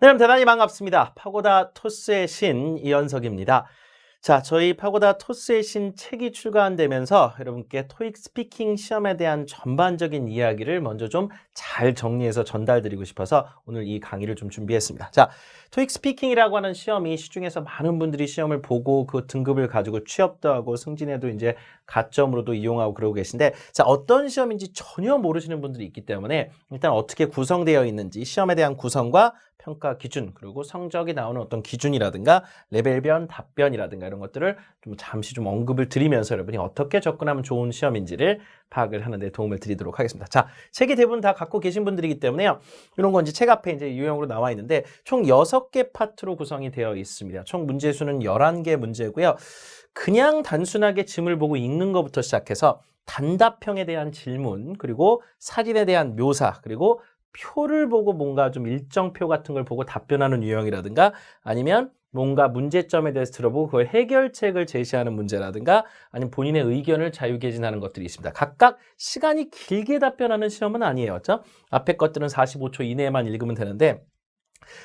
네, 여러분 대단히 반갑습니다. 파고다 토스의 신 이현석입니다. 자, 저희 파고다 토스의 신 책이 출간되면서 여러분께 토익 스피킹 시험에 대한 전반적인 이야기를 먼저 좀 잘 정리해서 전달드리고 싶어서 오늘 이 강의를 좀 준비했습니다. 자, 토익 스피킹이라고 하는 시험이 시중에서 많은 분들이 시험을 보고 그 등급을 가지고 취업도 하고 승진에도 이제 가점으로도 이용하고 그러고 계신데, 자, 어떤 시험인지 전혀 모르시는 분들이 있기 때문에 일단 어떻게 구성되어 있는지, 시험에 대한 구성과 평가 기준, 그리고 성적이 나오는 어떤 기준이라든가 레벨별 답변이라든가 이런 것들을 좀 잠시 좀 언급을 드리면서 여러분이 어떻게 접근하면 좋은 시험인지를 파악을 하는 데 도움을 드리도록 하겠습니다. 자, 책이 대부분 다 갖고 계신 분들이기 때문에요. 이런 건 이제 책 앞에 이제 유형으로 나와 있는데 총 6개 파트로 구성이 되어 있습니다. 총 문제 수는 11개 문제고요. 그냥 단순하게 짐을 보고 읽는 것부터 시작해서 단답형에 대한 질문, 그리고 사진에 대한 묘사, 그리고 표를 보고 뭔가 좀 일정표 같은 걸 보고 답변하는 유형이라든가, 아니면 뭔가 문제점에 대해서 들어보고 그걸 해결책을 제시하는 문제라든가, 아니면 본인의 의견을 자유개진하는 것들이 있습니다. 각각 시간이 길게 답변하는 시험은 아니에요. 그렇죠? 앞에 것들은 45초 이내에만 읽으면 되는데,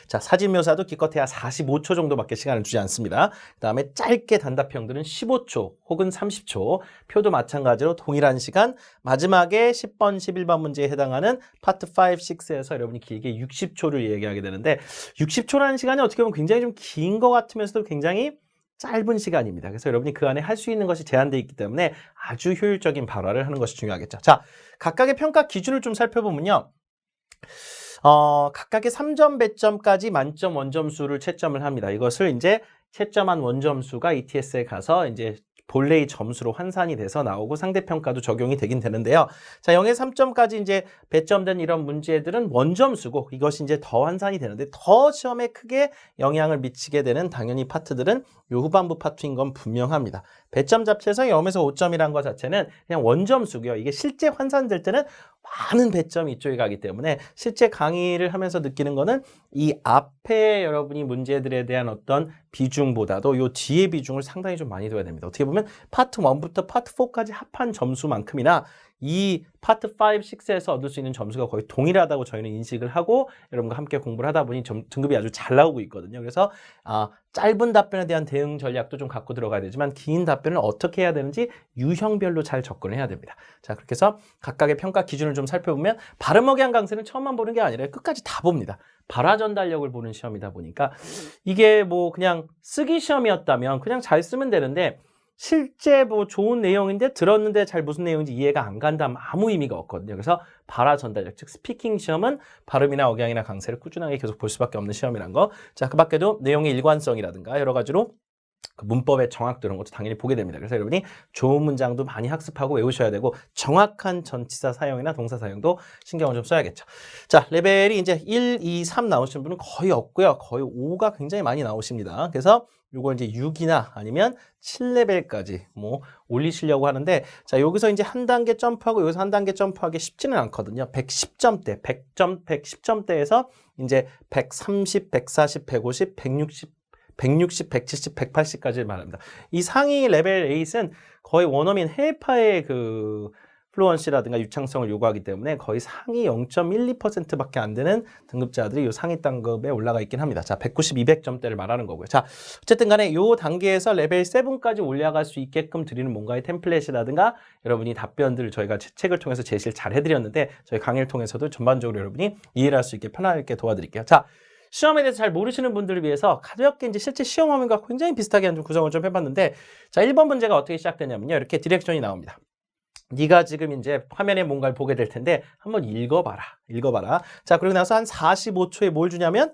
자, 사진 묘사도 기껏해야 45초 정도밖에 시간을 주지 않습니다. 그 다음에 짧게 단답형들은 15초 혹은 30초, 표도 마찬가지로 동일한 시간, 마지막에 10번, 11번 문제에 해당하는 파트 5, 6에서 여러분이 길게 60초를 얘기하게 되는데, 60초라는 시간이 어떻게 보면 굉장히 좀 긴 것 같으면서도 굉장히 짧은 시간입니다. 그래서 여러분이 그 안에 할 수 있는 것이 제한되어 있기 때문에 아주 효율적인 발화를 하는 것이 중요하겠죠. 자, 각각의 평가 기준을 좀 살펴보면요. 각각의 3점 배점까지 만점 원점수를 채점을 합니다. 이것을 이제 채점한 원점수가 ETS에 가서 이제 본래의 점수로 환산이 돼서 나오고 상대평가도 적용이 되긴 되는데요. 자, 0에서 3점까지 이제 배점된 이런 문제들은 원점수고, 이것이 이제 더 환산이 되는데, 더 시험에 크게 영향을 미치게 되는 당연히 파트들은 요 후반부 파트인 건 분명합니다. 배점 자체에서 0에서 5점이란 것 자체는 그냥 원점수고요. 이게 실제 환산될 때는 많은 배점이 이쪽에 가기 때문에 실제 강의를 하면서 느끼는 거는 이 앞에 여러분이 문제들에 대한 어떤 비중보다도 요 뒤의 비중을 상당히 좀 많이 둬야 됩니다. 어떻게 보면 파트 1부터 파트 4까지 합한 점수만큼이나 이 파트 5, 6에서 얻을 수 있는 점수가 거의 동일하다고 저희는 인식을 하고 여러분과 함께 공부를 하다 보니 등급이 아주 잘 나오고 있거든요. 그래서 짧은 답변에 대한 대응 전략도 좀 갖고 들어가야 되지만 긴 답변을 어떻게 해야 되는지 유형별로 잘 접근을 해야 됩니다. 자, 그렇게 해서 각각의 평가 기준을 좀 살펴보면 발음어기한 강세는 처음만 보는 게 아니라 끝까지 다 봅니다. 발화 전달력을 보는 시험이다 보니까 이게 뭐 그냥 쓰기 시험이었다면 그냥 잘 쓰면 되는데, 실제 뭐 좋은 내용인데 들었는데 잘 무슨 내용인지 이해가 안 간다면 아무 의미가 없거든요. 그래서 발화 전달력, 즉 스피킹 시험은 발음이나 억양이나 강세를 꾸준하게 계속 볼 수밖에 없는 시험이란 거. 자, 그 밖에도 내용의 일관성이라든가 여러 가지로 그 문법의 정확도 이런 것도 당연히 보게 됩니다. 그래서 여러분이 좋은 문장도 많이 학습하고 외우셔야 되고, 정확한 전치사 사용이나 동사 사용도 신경을 좀 써야겠죠. 자, 레벨이 이제 1, 2, 3 나오시는 분은 거의 없고요. 거의 5가 굉장히 많이 나오십니다. 그래서 요걸 이제 6이나 아니면 7레벨까지 뭐 올리시려고 하는데, 자, 여기서 이제 한 단계 점프하고 여기서 한 단계 점프하기 쉽지는 않거든요. 110점대, 100점, 110점대에서 이제 130, 140, 150, 160, 170, 180까지 말합니다. 이 상위 레벨 8은 거의 원어민 해외파의 그 플루언시라든가 유창성을 요구하기 때문에 거의 상위 0.12%밖에 안 되는 등급자들이 이 상위 단급에 올라가 있긴 합니다. 자, 190, 200점대를 말하는 거고요. 자, 어쨌든 간에 이 단계에서 레벨 7까지 올라갈 수 있게끔 드리는 뭔가의 템플릿이라든가 여러분이 답변들을 저희가 책을 통해서 제시를 잘 해드렸는데, 저희 강의를 통해서도 전반적으로 여러분이 이해를 할 수 있게 편하게 도와드릴게요. 자, 시험에 대해서 잘 모르시는 분들을 위해서 가볍게 이제 실제 시험 화면과 굉장히 비슷하게 한 구성을 좀 해봤는데, 자, 1번 문제가 어떻게 시작되냐면요. 이렇게 디렉션이 나옵니다. 네가 지금 이제 화면에 뭔가를 보게 될 텐데 한번 읽어봐라. 자, 그리고 나서 한 45초에 뭘 주냐면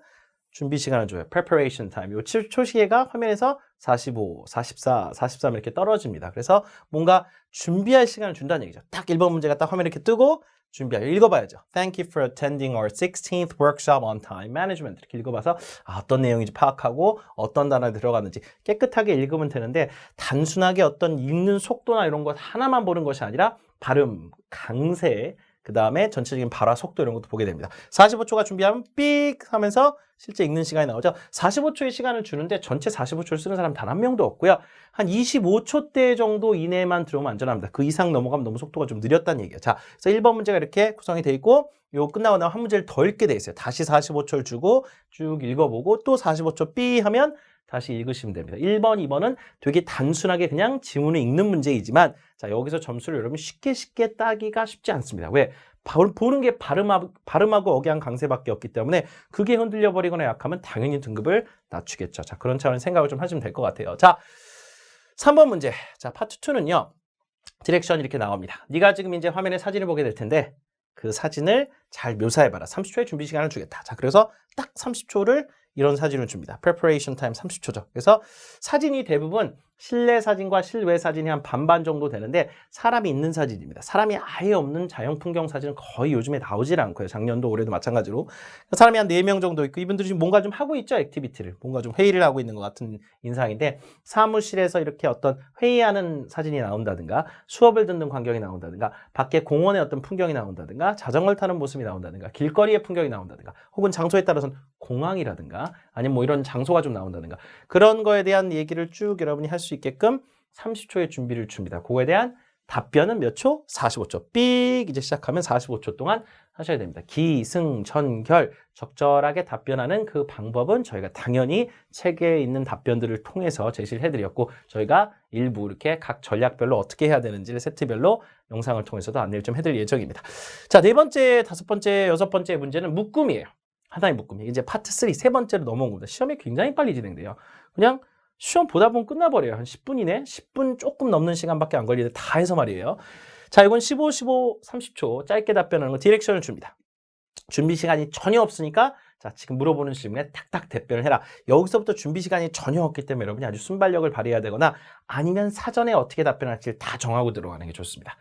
준비 시간을 줘요. preparation time. 요 초시계가 화면에서 45, 44, 43 이렇게 떨어집니다. 그래서 뭔가 준비할 시간을 준다는 얘기죠. 딱 1번 문제가 딱 화면에 이렇게 뜨고 준비하여 읽어봐야죠. Thank you for attending our 16th workshop on time management. 이렇게 읽어봐서 어떤 내용인지 파악하고 어떤 단어에 들어갔는지 깨끗하게 읽으면 되는데, 단순하게 어떤 읽는 속도나 이런 것 하나만 보는 것이 아니라 발음, 강세, 그 다음에 전체적인 발화 속도 이런 것도 보게 됩니다. 45초가 준비하면 삑 하면서 실제 읽는 시간이 나오죠. 45초의 시간을 주는데 전체 45초를 쓰는 사람 단 한 명도 없고요. 한 25초대 정도 이내만 들어오면 안전합니다. 그 이상 넘어가면 너무 속도가 좀 느렸다는 얘기예요. 자, 그래서 1번 문제가 이렇게 구성이 돼 있고 요 끝나고 나면 한 문제를 더 읽게 돼 있어요. 다시 45초를 주고 쭉 읽어보고 또 45초 삐 하면 다시 읽으시면 됩니다. 1번, 2번은 되게 단순하게 그냥 지문을 읽는 문제이지만 자, 여기서 점수를 여러분 쉽게 따기가 쉽지 않습니다. 왜? 보는 게 발음하고 억양 강세밖에 없기 때문에 그게 흔들려 버리거나 약하면 당연히 등급을 낮추겠죠. 자, 그런 차원의 생각을 좀 하시면 될 것 같아요. 자, 3번 문제. 자, 파트 2는요. 디렉션 이렇게 나옵니다. 네가 지금 이제 화면에 사진을 보게 될 텐데 그 사진을 잘 묘사해봐라. 30초의 준비 시간을 주겠다. 자, 그래서 딱 30초를 이런 사진을 줍니다. Preparation time 30초죠. 그래서 사진이 대부분 실내 사진과 실외 사진이 한 반반 정도 되는데 사람이 있는 사진입니다. 사람이 아예 없는 자연 풍경 사진은 거의 요즘에 나오질 않고요. 작년도 올해도 마찬가지로. 사람이 한 4명 정도 있고 이분들이 지금 뭔가 좀 하고 있죠. 액티비티를. 뭔가 좀 회의를 하고 있는 것 같은 인상인데 사무실에서 이렇게 어떤 회의하는 사진이 나온다든가 수업을 듣는 광경이 나온다든가 밖에 공원의 어떤 풍경이 나온다든가 자전거를 타는 모습이 나온다든가 길거리의 풍경이 나온다든가 혹은 장소에 따라서는 공항이라든가 아니면 뭐 이런 장소가 좀 나온다든가 그런 거에 대한 얘기를 쭉 여러분이 할 수 있게끔 30초의 준비를 줍니다. 그거에 대한 답변은 몇 초? 45초. 삑 이제 시작하면 45초 동안 하셔야 됩니다. 기승전결 적절하게 답변하는 그 방법은 저희가 당연히 책에 있는 답변들을 통해서 제시를 해드렸고 저희가 일부 이렇게 각 전략별로 어떻게 해야 되는지를 세트별로 영상을 통해서도 안내를 좀 해드릴 예정입니다. 자, 4번째, 5번째, 6번째 문제는 묶음이에요. 하나의 묶음. 이제 파트 3, 세 번째로 넘어온 겁니다. 시험이 굉장히 빨리 진행돼요. 그냥 시험 보다 보면 끝나버려요. 한 10분 이내, 10분 조금 넘는 시간밖에 안 걸리는데 다 해서 말이에요. 자, 이건 15, 30초 짧게 답변하는 거 디렉션을 줍니다. 준비 시간이 전혀 없으니까 자, 지금 물어보는 질문에 탁탁 답변을 해라. 여기서부터 준비 시간이 전혀 없기 때문에 여러분이 아주 순발력을 발휘해야 되거나 아니면 사전에 어떻게 답변할지를 다 정하고 들어가는 게 좋습니다.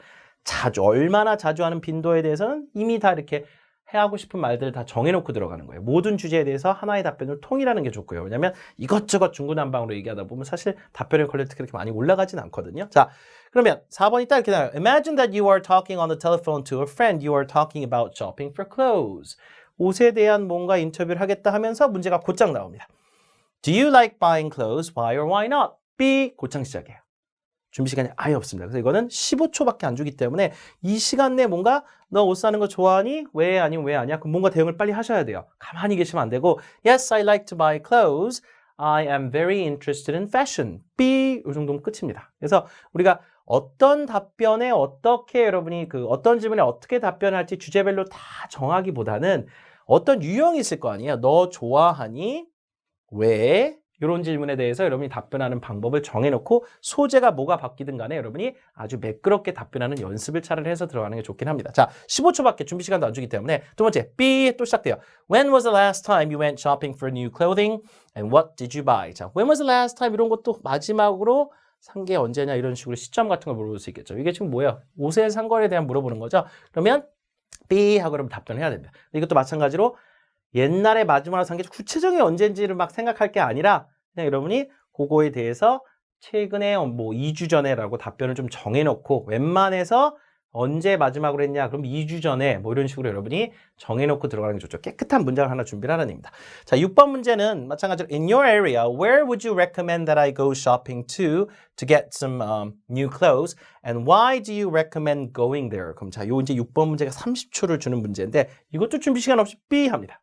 자주, 얼마나 자주 하는 빈도에 대해서는 이미 다 이렇게 하고 싶은 말들을 다 정해놓고 들어가는 거예요. 모든 주제에 대해서 하나의 답변을 통일하는 게 좋고요. 왜냐하면 이것저것 중구난방으로 얘기하다 보면 사실 답변의 퀄리티가 그렇게 많이 올라가진 않거든요. 자, 그러면 4번이 딱 이렇게 나와요. Imagine that you are talking on the telephone to a friend. You are talking about shopping for clothes. 옷에 대한 뭔가 인터뷰를 하겠다 하면서 문제가 곧장 나옵니다. Do you like buying clothes? Why or why not? B. 곧장 시작해요. 준비 시간이 아예 없습니다. 그래서 이거는 15초밖에 안 주기 때문에 이 시간 내에 뭔가 너 옷 사는 거 좋아하니? 왜 아니면 왜 아니야? 그럼 뭔가 대응을 빨리 하셔야 돼요. 가만히 계시면 안 되고 Yes, I like to buy clothes. I am very interested in fashion. B. 이 정도면 끝입니다. 그래서 우리가 어떤 답변에 어떻게 여러분이 어떤 질문에 어떻게 답변할지 주제별로 다 정하기보다는 어떤 유형이 있을 거 아니에요. 너 좋아하니? 왜? 이런 질문에 대해서 여러분이 답변하는 방법을 정해놓고 소재가 뭐가 바뀌든 간에 여러분이 아주 매끄럽게 답변하는 연습을 차라리 해서 들어가는 게 좋긴 합니다. 자, 15초밖에 준비 시간도 안 주기 때문에 두 번째, B 또 시작돼요. When was the last time you went shopping for new clothing? And what did you buy? 자, when was the last time 이런 것도 마지막으로 산 게 언제냐 이런 식으로 시점 같은 걸 물어볼 수 있겠죠. 이게 지금 뭐예요? 옷에 산 거에 대한 물어보는 거죠. 그러면 B 하고 그러면 답변을 해야 됩니다. 이것도 마찬가지로 옛날에 마지막으로 산 게 구체적인 언제인지를 막 생각할 게 아니라 그냥 여러분이 그거에 대해서 최근에 뭐 2주 전에라고 답변을 좀 정해놓고 웬만해서 언제 마지막으로 했냐 그럼 2주 전에 뭐 이런 식으로 여러분이 정해놓고 들어가는 게 좋죠. 깨끗한 문장을 하나 준비를 하라는 얘기입니다. 자, 6번 문제는 마찬가지로 In your area, where would you recommend that I go shopping to get some new clothes? And why do you recommend going there? 그럼 자, 요 이제 6번 문제가 30초를 주는 문제인데 이것도 준비 시간 없이 B 합니다.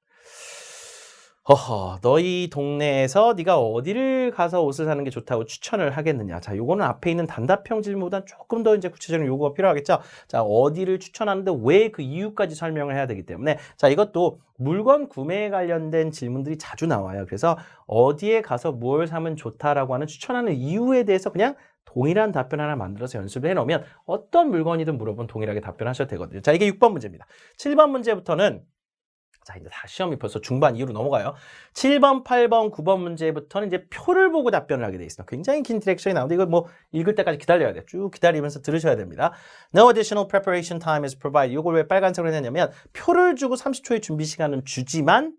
허허, 너희 동네에서 네가 어디를 가서 옷을 사는 게 좋다고 추천을 하겠느냐. 자, 요거는 앞에 있는 단답형 질문보다는 조금 더 이제 구체적인 요구가 필요하겠죠. 자, 어디를 추천하는데 왜 그 이유까지 설명을 해야 되기 때문에 자, 이것도 물건 구매에 관련된 질문들이 자주 나와요. 그래서 어디에 가서 뭘 사면 좋다라고 하는 추천하는 이유에 대해서 그냥 동일한 답변 하나 만들어서 연습을 해놓으면 어떤 물건이든 물어보면 동일하게 답변하셔도 되거든요. 자, 이게 6번 문제입니다. 7번 문제부터는 자, 이제 다 시험이 벌써 중반 이후로 넘어가요. 7번, 8번, 9번 문제부터는 이제 표를 보고 답변을 하게 돼 있습니다. 굉장히 긴 디렉션이 나오는데 이거 뭐 읽을 때까지 기다려야 돼요. 쭉 기다리면서 들으셔야 됩니다. No additional preparation time is provided. 이걸 왜 빨간색으로 했냐면 표를 주고 30초의 준비 시간은 주지만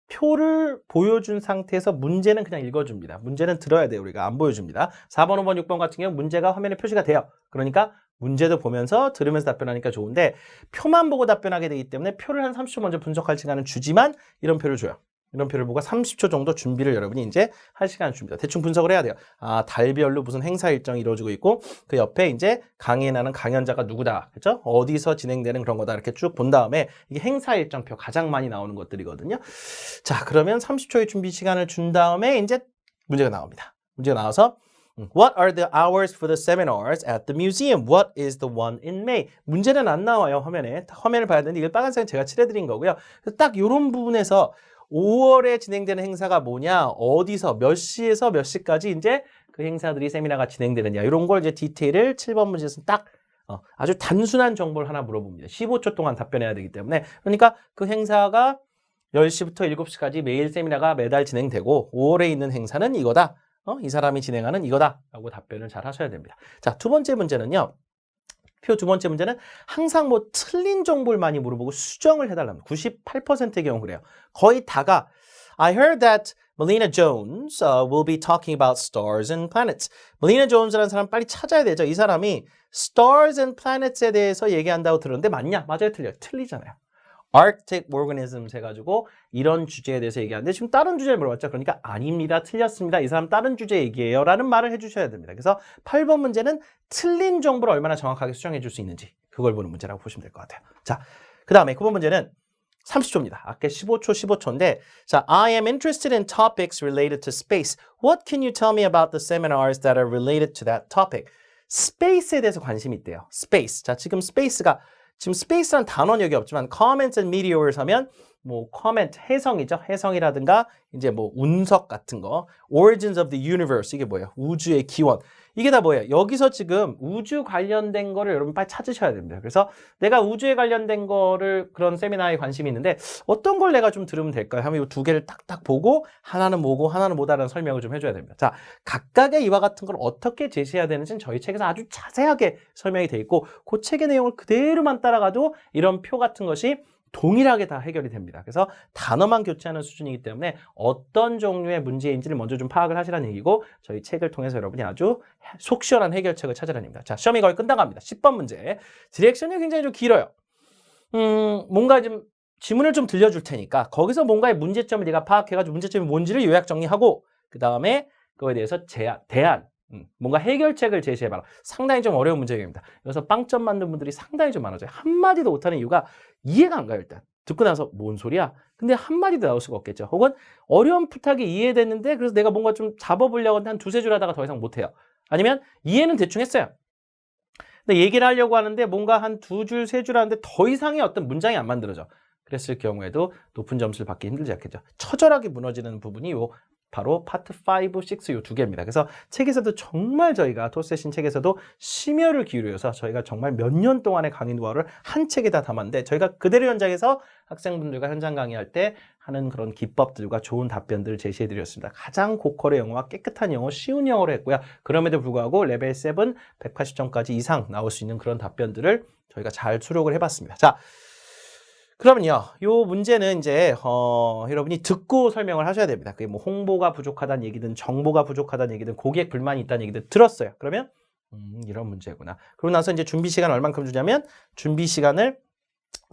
표를 보여준 상태에서 문제는 그냥 읽어줍니다. 문제는 들어야 돼요. 우리가 안 보여줍니다. 4번, 5번, 6번 같은 경우 문제가 화면에 표시가 돼요. 그러니까 문제도 보면서 들으면서 답변하니까 좋은데 표만 보고 답변하게 되기 때문에 표를 한 30초 먼저 분석할 시간을 주지만 이런 표를 줘요. 이런 표를 보고 30초 정도 준비를 여러분이 이제 할 시간을 줍니다. 대충 분석을 해야 돼요. 아, 달별로 무슨 행사 일정이 이루어지고 있고 그 옆에 이제 강의에 나는 강연자가 누구다. 그렇죠? 어디서 진행되는 그런 거다. 이렇게 쭉 본 다음에 이게 행사 일정표 가장 많이 나오는 것들이거든요. 자, 그러면 30초의 준비 시간을 준 다음에 이제 문제가 나옵니다. 문제가 나와서 What are the hours for the seminars at the museum? What is the one in May? 문제는 안 나와요, 화면에. 화면을 봐야 되는데 이걸 빨간색은 제가 칠해드린 거고요. 딱 이런 부분에서 5월에 진행되는 행사가 뭐냐, 어디서, 몇 시에서 몇 시까지 이제 그 행사들이 세미나가 진행되느냐, 이런 걸 이제 디테일을 7번 문제에서는 딱 아주 단순한 정보를 하나 물어봅니다. 15초 동안 답변해야 되기 때문에. 그러니까 그 행사가 10시부터 7시까지 매일 세미나가 매달 진행되고 5월에 있는 행사는 이거다. 이 사람이 진행하는 이거다. 라고 답변을 잘 하셔야 됩니다. 자, 두 번째 문제는요. 표 두 번째 문제는 항상 뭐 틀린 정보를 많이 물어보고 수정을 해달랍니다. 98%의 경우 그래요. 거의 다가 I heard that Melina Jones will be talking about stars and planets. Melina Jones라는 사람 빨리 찾아야 되죠. 이 사람이 stars and planets에 대해서 얘기한다고 들었는데 맞냐? 맞아요, 틀려요. 틀리잖아요. Arctic organisms 해가지고 이런 주제에 대해서 얘기하는데 지금 다른 주제를 물어봤죠. 그러니까 아닙니다. 틀렸습니다. 이 사람 다른 주제 얘기예요. 라는 말을 해주셔야 됩니다. 그래서 8번 문제는 틀린 정보를 얼마나 정확하게 수정해 줄 수 있는지 그걸 보는 문제라고 보시면 될 것 같아요. 자, 그 다음에 9번 문제는 30초입니다. 아까 15초, 15초인데 자, I am interested in topics related to space. What can you tell me about the seminars that are related to that topic? 스페이스에 대해서 관심이 있대요. 스페이스. 자, 지금 스페이스가 지금 스페이스란 단어는 여기 없지만 comments and meteors 하면 뭐 comment 해성이죠. 해성이라든가 이제 뭐 운석 같은 거 origins of the universe 이게 뭐예요? 우주의 기원. 이게 다 뭐예요? 여기서 지금 우주 관련된 거를 여러분 빨리 찾으셔야 됩니다. 그래서 내가 우주에 관련된 거를 그런 세미나에 관심이 있는데 어떤 걸 내가 좀 들으면 될까요? 하면 이 두 개를 딱딱 보고 하나는 뭐고 하나는 뭐다라는 설명을 좀 해줘야 됩니다. 자, 각각의 이와 같은 걸 어떻게 제시해야 되는지는 저희 책에서 아주 자세하게 설명이 돼 있고 그 책의 내용을 그대로만 따라가도 이런 표 같은 것이 동일하게 다 해결이 됩니다. 그래서 단어만 교체하는 수준이기 때문에 어떤 종류의 문제인지를 먼저 좀 파악을 하시라는 얘기고 저희 책을 통해서 여러분이 아주 속 시원한 해결책을 찾으라는 얘기입니다. 자, 시험이 거의 끝나갑니다. 10번 문제. 디렉션이 굉장히 좀 길어요. 뭔가 좀 지문을 좀 들려줄 테니까 거기서 뭔가의 문제점을 네가 파악해가지고 문제점이 뭔지를 요약 정리하고 그 다음에 그거에 대해서 대안 뭔가 해결책을 제시해봐라. 상당히 좀 어려운 문제입니다. 여기서 빵점 만든 분들이 상당히 좀 많아져요. 한마디도 못하는 이유가 이해가 안 가요, 일단. 듣고 나서 뭔 소리야? 근데 한마디도 나올 수가 없겠죠. 혹은 어려운 부탁이 이해됐는데 그래서 내가 뭔가 좀 잡아보려고 한 두세 줄 하다가 더 이상 못해요. 아니면 이해는 대충 했어요. 근데 얘기를 하려고 하는데 뭔가 한 두 줄, 세 줄 하는데 더 이상의 어떤 문장이 안 만들어져. 그랬을 경우에도 높은 점수를 받기 힘들지 않겠죠. 처절하게 무너지는 부분이 요 바로 파트 5, 6 요 두 개입니다. 그래서 책에서도 정말 저희가 토스의 책에서도 심혈을 기울여서 저희가 정말 몇 년 동안의 강의 노하우를 한 책에 다 담았는데 저희가 그대로 현장에서 학생분들과 현장 강의할 때 하는 그런 기법들과 좋은 답변들을 제시해 드렸습니다. 가장 고퀄의 영어와 깨끗한 영어, 쉬운 영어로 했고요. 그럼에도 불구하고 레벨 7 180점까지 이상 나올 수 있는 그런 답변들을 저희가 잘 수록을 해봤습니다. 자, 그러면요, 요 문제는 이제 여러분이 듣고 설명을 하셔야 됩니다. 그게 뭐 홍보가 부족하다는 얘기든 정보가 부족하다는 얘기든 고객 불만이 있다는 얘기든 들었어요. 그러면 이런 문제구나. 그러고 나서 이제 준비 시간 얼만큼 주냐면 준비 시간을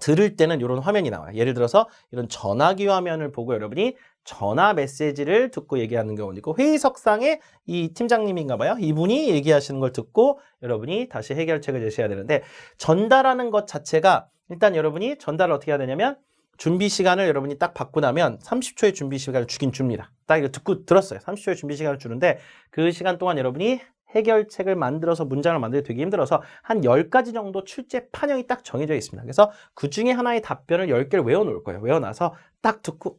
들을 때는 이런 화면이 나와요. 예를 들어서 이런 전화기 화면을 보고 여러분이 전화 메시지를 듣고 얘기하는 경우도 있고 회의석상에 이 팀장님인가 봐요. 이분이 얘기하시는 걸 듣고 여러분이 다시 해결책을 제시해야 되는데 전달하는 것 자체가 일단 여러분이 전달을 어떻게 해야 되냐면 준비 시간을 여러분이 딱 받고 나면 30초의 준비 시간을 주긴 줍니다. 딱 이거 듣고 들었어요. 30초의 준비 시간을 주는데 그 시간 동안 여러분이 해결책을 만들어서 문장을 만들기 되게 힘들어서 한 10가지 정도 출제 판형이 딱 정해져 있습니다. 그래서 그 중에 하나의 답변을 10개를 외워놓을 거예요. 외워놔서 딱 듣고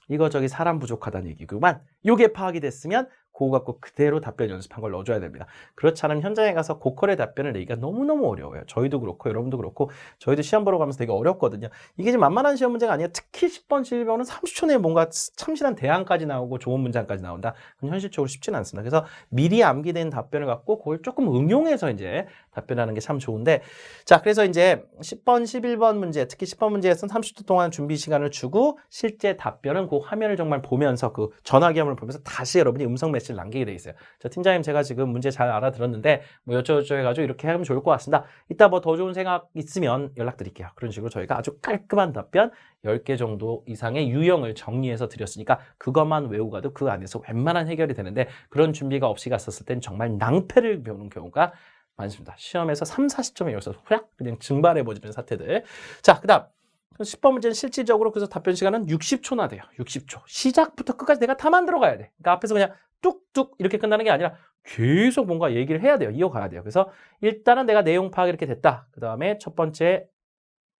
이거 저기 사람 부족하다는 얘기구만. 요게 파악이 됐으면 그거 갖고 그대로 답변 연습한 걸 넣어줘야 됩니다. 그렇지 않으면 현장에 가서 고퀄의 답변을 내기가 너무너무 어려워요. 저희도 그렇고 여러분도 그렇고 저희도 시험 보러 가면서 되게 어렵거든요. 이게 좀 만만한 시험 문제가 아니에요. 특히 10번, 11번은 30초 내에 뭔가 참신한 대안까지 나오고 좋은 문장까지 나온다. 그건 현실적으로 쉽지는 않습니다. 그래서 미리 암기된 답변을 갖고 그걸 조금 응용해서 이제 답변하는 게 참 좋은데 자 그래서 이제 10번, 11번 문제 특히 10번 문제에서는 30초 동안 준비 시간을 주고 실제 답변은 그 화면을 정말 보면서 그 전화기함을 보면서 다시 여러분이 음성 메시지를 남기게 돼 있어요. 저 팀장님 제가 지금 문제 잘 알아들었는데 뭐 어쩌고저쩌고 해가지고 이렇게 하면 좋을 것 같습니다. 이따 뭐 더 좋은 생각 있으면 연락드릴게요. 그런 식으로 저희가 아주 깔끔한 답변 10개 정도 이상의 유형을 정리해서 드렸으니까 그것만 외우고 가도 그 안에서 웬만한 해결이 되는데 그런 준비가 없이 갔었을 땐 정말 낭패를 보는 경우가 많습니다. 시험에서 3, 40점에 여기서 후락 그냥 증발해버리는 사태들. 자, 그 다음 10번 문제는 실질적으로 그래서 답변 시간은 60초나 돼요. 60초. 시작부터 끝까지 내가 다 만들어 가야 돼. 그러니까 앞에서 그냥 뚝뚝 이렇게 끝나는 게 아니라 계속 뭔가 얘기를 해야 돼요. 이어가야 돼요. 그래서 일단은 내가 내용 파악이 이렇게 됐다. 그 다음에 첫 번째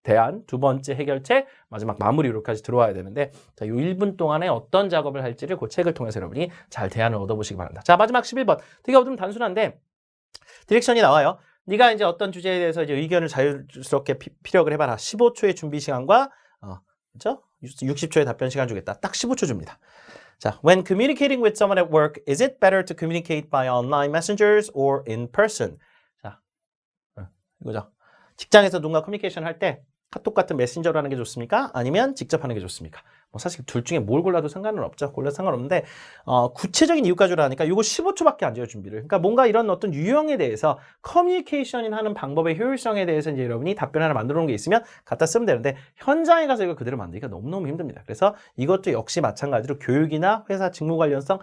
대안, 두 번째 해결책, 마지막 마무리로까지 들어와야 되는데 자, 이 1분 동안에 어떤 작업을 할지를 그 책을 통해서 여러분이 잘 대안을 얻어보시기 바랍니다. 자, 마지막 11번. 되게 좀 단순한데 디렉션이 나와요. 네가 이제 어떤 주제에 대해서 이제 의견을 자유스럽게 피력을 해봐라. 15초의 준비 시간과 그렇죠? 60초의 답변 시간 주겠다. 딱 15초 줍니다. 자, when communicating with someone at work, is it better to communicate by online messengers or in person? 자, 이거죠. 직장에서 누군가 커뮤니케이션 할 때 카톡 같은 메신저로 하는 게 좋습니까? 아니면 직접 하는 게 좋습니까? 뭐 사실 둘 중에 뭘 골라도 상관은 없죠. 골라도 상관없는데 구체적인 이유까지 하니까 이거 15초밖에 안 줘요, 준비를. 그러니까 뭔가 이런 어떤 유형에 대해서 커뮤니케이션 하는 방법의 효율성에 대해서 이제 여러분이 답변 하나 만들어 놓은 게 있으면 갖다 쓰면 되는데 현장에 가서 이거 그대로 만들기가 너무너무 힘듭니다. 그래서 이것도 역시 마찬가지로 교육이나 회사 직무 관련성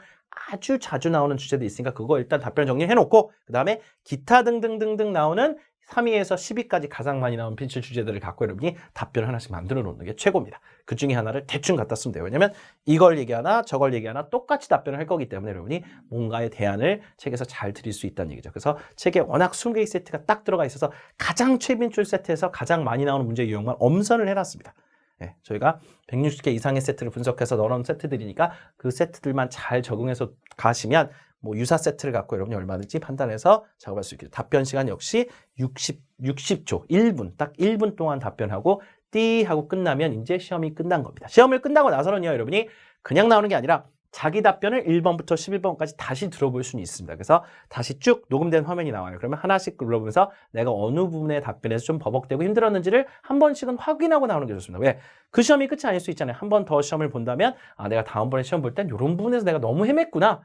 아주 자주 나오는 주제도 있으니까 그거 일단 답변 정리해 놓고 그 다음에 기타 등등등등 나오는 3위에서 10위까지 가장 많이 나온 필출 주제들을 갖고 여러분이 답변을 하나씩 만들어 놓는 게 최고입니다. 그 중에 하나를 대충 갖다 쓰면 돼요. 왜냐면 이걸 얘기하나 저걸 얘기하나 똑같이 답변을 할 거기 때문에 여러분이 뭔가의 대안을 책에서 잘 드릴 수 있다는 얘기죠. 그래서 책에 워낙 20개의 세트가 딱 들어가 있어서 가장 최빈출 세트에서 가장 많이 나오는 문제 유형만 엄선을 해놨습니다. 네, 저희가 160개 이상의 세트를 분석해서 넣어놓은 세트들이니까 그 세트들만 잘 적응해서 가시면 뭐 유사 세트를 갖고 여러분이 얼마든지 판단해서 작업할 수 있겠죠. 답변 시간 역시 60초, 1분, 딱 1분 동안 답변하고 띠 하고 끝나면 이제 시험이 끝난 겁니다. 시험을 끝나고 나서는요, 여러분이 그냥 나오는 게 아니라 자기 답변을 1번부터 11번까지 다시 들어볼 수는 있습니다. 그래서 다시 쭉 녹음된 화면이 나와요. 그러면 하나씩 눌러보면서 내가 어느 부분의 답변에서 좀 버벅대고 힘들었는지를 한 번씩은 확인하고 나오는 게 좋습니다. 왜? 그 시험이 끝이 아닐 수 있잖아요. 한 번 더 시험을 본다면 내가 다음번에 시험 볼 땐 이런 부분에서 내가 너무 헤맸구나.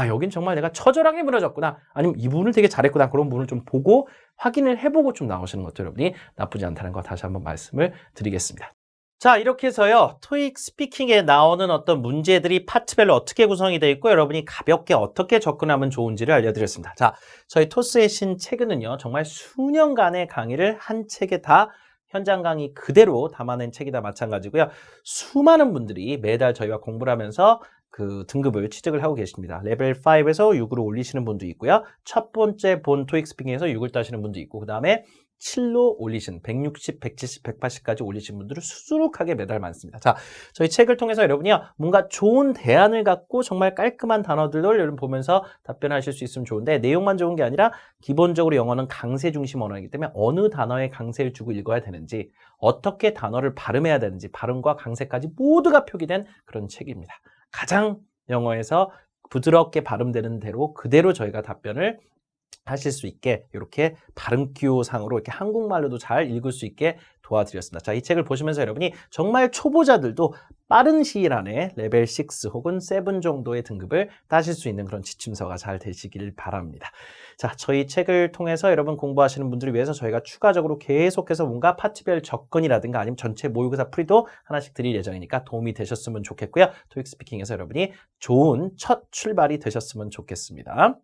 여긴 정말 내가 처절하게 무너졌구나. 아니면 이 부분을 되게 잘했구나. 그런 부분을 좀 보고 확인을 해보고 좀 나오시는 것도 여러분이 나쁘지 않다는 거 다시 한번 말씀을 드리겠습니다. 자, 이렇게 해서요, 토익 스피킹에 나오는 어떤 문제들이 파트별로 어떻게 구성이 되어 있고 여러분이 가볍게 어떻게 접근하면 좋은지를 알려드렸습니다. 자, 저희 토스의 신 책은요, 정말 수년간의 강의를 한 책에 다 현장 강의 그대로 담아낸 책이다 마찬가지고요. 수많은 분들이 매달 저희와 공부를 하면서 그 등급을 취득을 하고 계십니다. 레벨 5에서 6으로 올리시는 분도 있고요. 첫 번째 본 토익 스피킹에서 6을 따시는 분도 있고 그 다음에 7로 올리신 160, 170, 180까지 올리신 분들은 수두룩하게 매달 많습니다. 자, 저희 책을 통해서 여러분이요, 뭔가 좋은 대안을 갖고 정말 깔끔한 단어들을 여러분 보면서 답변하실 수 있으면 좋은데 내용만 좋은 게 아니라 기본적으로 영어는 강세 중심 언어이기 때문에 어느 단어에 강세를 주고 읽어야 되는지 어떻게 단어를 발음해야 되는지 발음과 강세까지 모두가 표기된 그런 책입니다. 가장 영어에서 부드럽게 발음되는 대로 그대로 저희가 답변을 하실 수 있게 이렇게 발음 기호상으로 이렇게 한국말로도 잘 읽을 수 있게 도와드렸습니다. 자, 이 책을 보시면서 여러분이 정말 초보자들도 빠른 시일 안에 레벨 6 혹은 7 정도의 등급을 따실 수 있는 그런 지침서가 잘 되시길 바랍니다. 자, 저희 책을 통해서 여러분 공부하시는 분들을 위해서 저희가 추가적으로 계속해서 뭔가 파트별 접근이라든가 아니면 전체 모의고사 풀이도 하나씩 드릴 예정이니까 도움이 되셨으면 좋겠고요. 토익 스피킹에서 여러분이 좋은 첫 출발이 되셨으면 좋겠습니다.